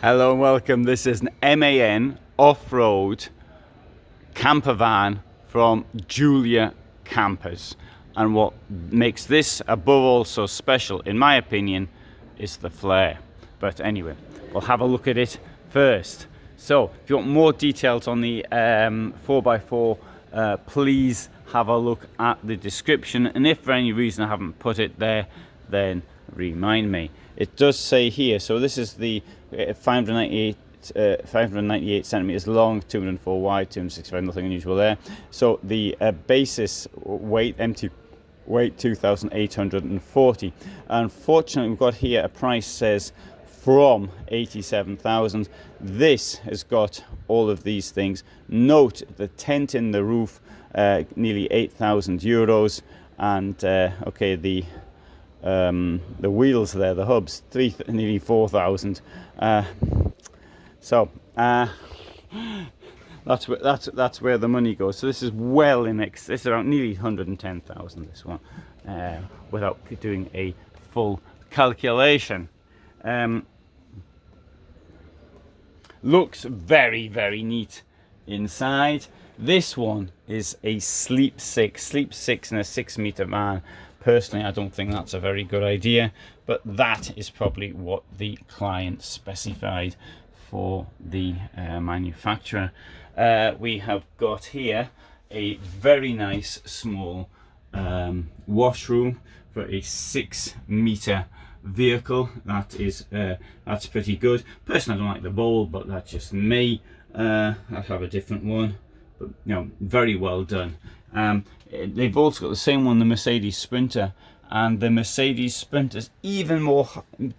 Hello and welcome. This is an MAN off-road camper van from Julia Campers, and what makes this above all so special in my opinion is the flare. But anyway, we'll have a look at it first. So if you want more details on the 4x4, please have a look at the description, and if for any reason I haven't put it there, then remind me. It does say here, so this is the 598 centimeters long, 204 wide, 265, nothing unusual there. So the basis weight, empty weight, 2,840. Unfortunately, we've got here a price says from 87,000. This has got all of these things. Note the tent in the roof, nearly 8,000 euros, and okay, the wheels there, the hubs, nearly 4,000. So that's where the money goes. So this is well in excess. It's around nearly 110,000. This one, without doing a full calculation. Looks very, very neat inside. This one is a sleep six in a 6-meter van. Personally, I don't think that's a very good idea, but that is probably what the client specified for the manufacturer. We have got here a very nice small washroom for a 6-meter vehicle. That is that's pretty good. Personally, I don't like the bowl, but that's just me. I'll have a different one, but you know, very well done. They've also got the same one, the Mercedes Sprinter, and the Mercedes Sprinter is even more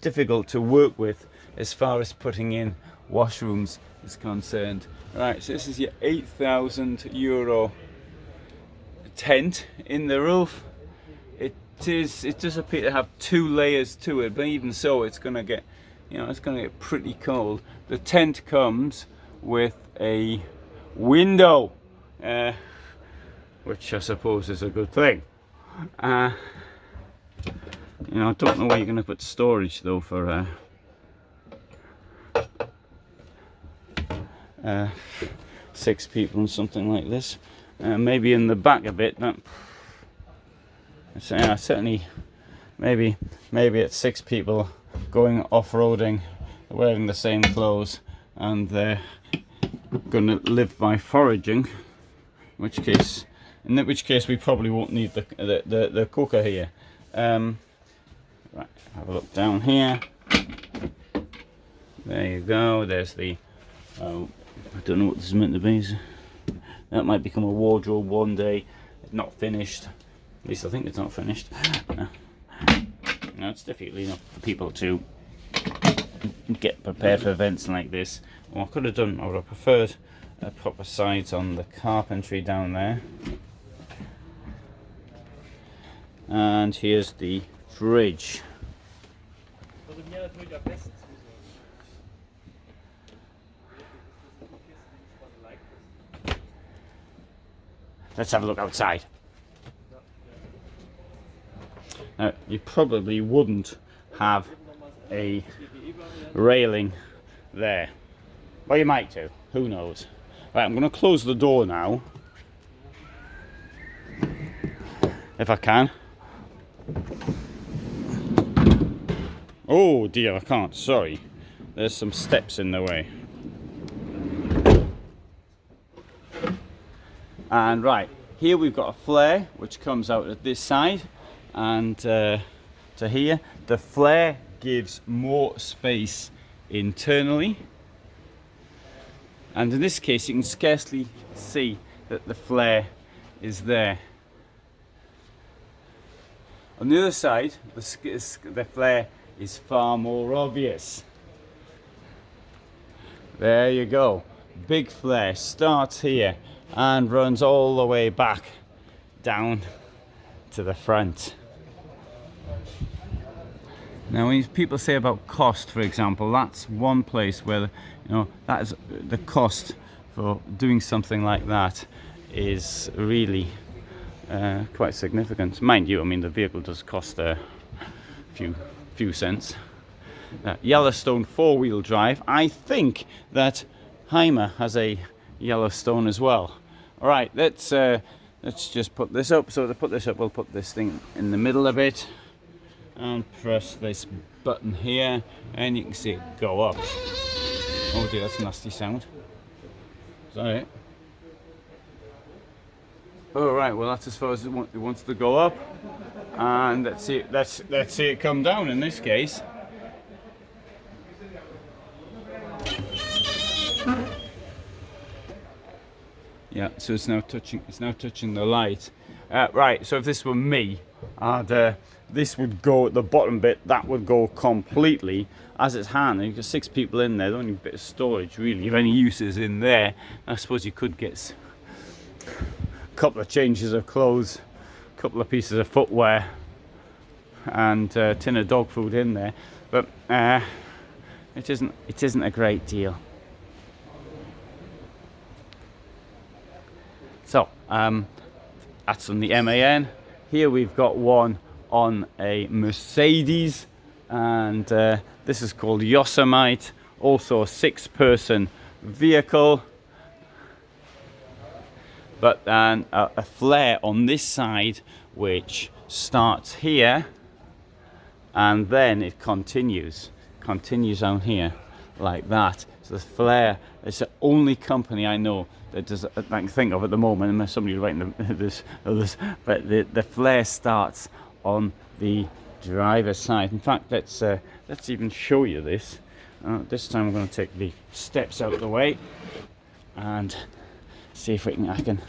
difficult to work with as far as putting in washrooms is concerned. Right, so this is your 8,000 euro tent in the roof. It does appear to have 2 layers to it, but even so, it's going to get, you know, it's going to get pretty cold. The tent comes with a window, which I suppose is a good thing. You know, I don't know where you're going to put storage though for 6 people and something like this. Maybe in the back a bit. But certainly, maybe it's 6 people going off-roading, wearing the same clothes, and they're going to live by foraging. In which case we probably won't need the cooker here. Right, have a look down here. There you go. There's the. I don't know what this is meant to be. That might become a wardrobe one day. It's not finished. At least I think it's not finished. No, it's definitely not for people to get prepared for events like this. What I could have done, I would have preferred proper sides on the carpentry down there. And here's the fridge. Let's have a look outside. Now, you probably wouldn't have a railing there. Well, you might do. Who knows? Right, I'm going to close the door now, if I can. Oh dear, I can't, sorry. There's some steps in the way. And right, here we've got a flare which comes out at this side, and to here. The flare gives more space internally, and in this case you can scarcely see that the flare is there. On the other side, the flare is far more obvious. There you go. Big flare starts here and runs all the way back down to the front. Now, when people say about cost, for example, that's one place where, you know, that is the cost for doing something like that is really quite significant. Mind you, I mean, the vehicle does cost a few cents. Yellowstone 4-wheel drive. I think that Hymer has a Yellowstone as well. All right, let's just put this up. So to put this up, we'll put this thing in the middle a bit and press this button here, and you can see it go up. Oh dear, that's a nasty sound. Is that it? All right, well that's as far as it wants to go up, and let's see it come down in this case. Yeah, so it's now touching the light. Right, so if this were me, this would go at the bottom bit, that would go completely. As it's hand, you've got 6 people in there, the only bit of storage really, if any use is in there. I suppose you could get a couple of changes of clothes, a couple of pieces of footwear, and a tin of dog food in there, but it isn't a great deal. So that's on the MAN. Here we've got one on a Mercedes, and this is called Yosemite, also a 6-person vehicle, but a flare on this side which starts here and then it continues on here like that. So the flare is the only company I know that does, I can think of at the moment, unless somebody writing this, but the flare starts on the driver's side. In fact, let's even show you this. This time I'm going to take the steps out of the way and see if I can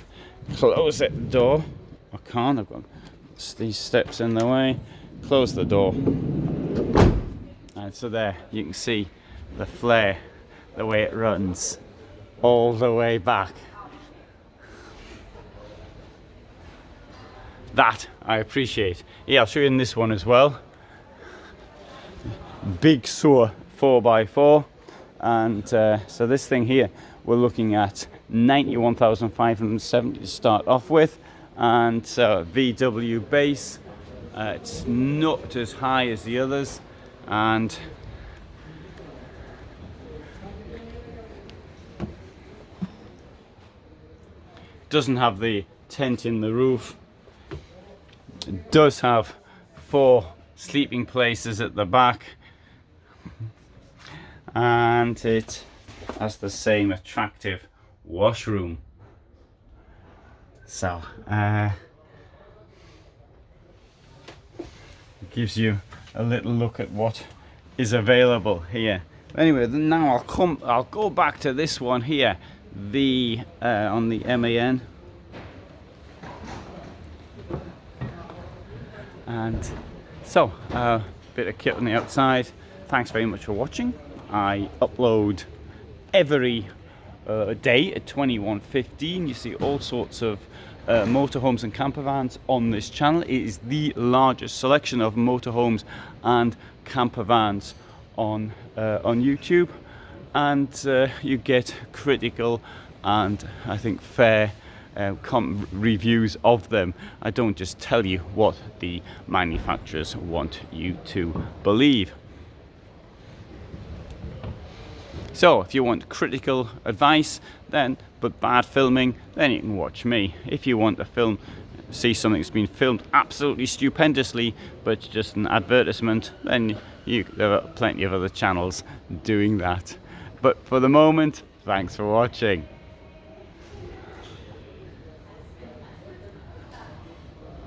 close the door. I can't. I've got these steps in the way. Close the door, and so there you can see the flare, the way it runs all the way back. That I appreciate. Yeah, I'll show you in this one as well. Big Sur 4x4, and so this thing here we're looking at 91,570 to start off with, and VW base. It's not as high as the others, and doesn't have the tent in the roof. It does have 4 sleeping places at the back, and it has the same attractive washroom. So it gives you a little look at what is available here. Anyway, now I'll go back to this one here, the on the MAN, and so a bit of kit on the outside. Thanks very much for watching. I upload every day at 21:15. You see all sorts of motorhomes and campervans on this channel. It is the largest selection of motorhomes and campervans on YouTube, and you get critical and I think fair reviews of them. I don't just tell you what the manufacturers want you to believe. So if you want critical advice but bad filming, then you can watch me. If you want to see something that's been filmed absolutely stupendously but just an advertisement, then there are plenty of other channels doing that. But for the moment, thanks for watching.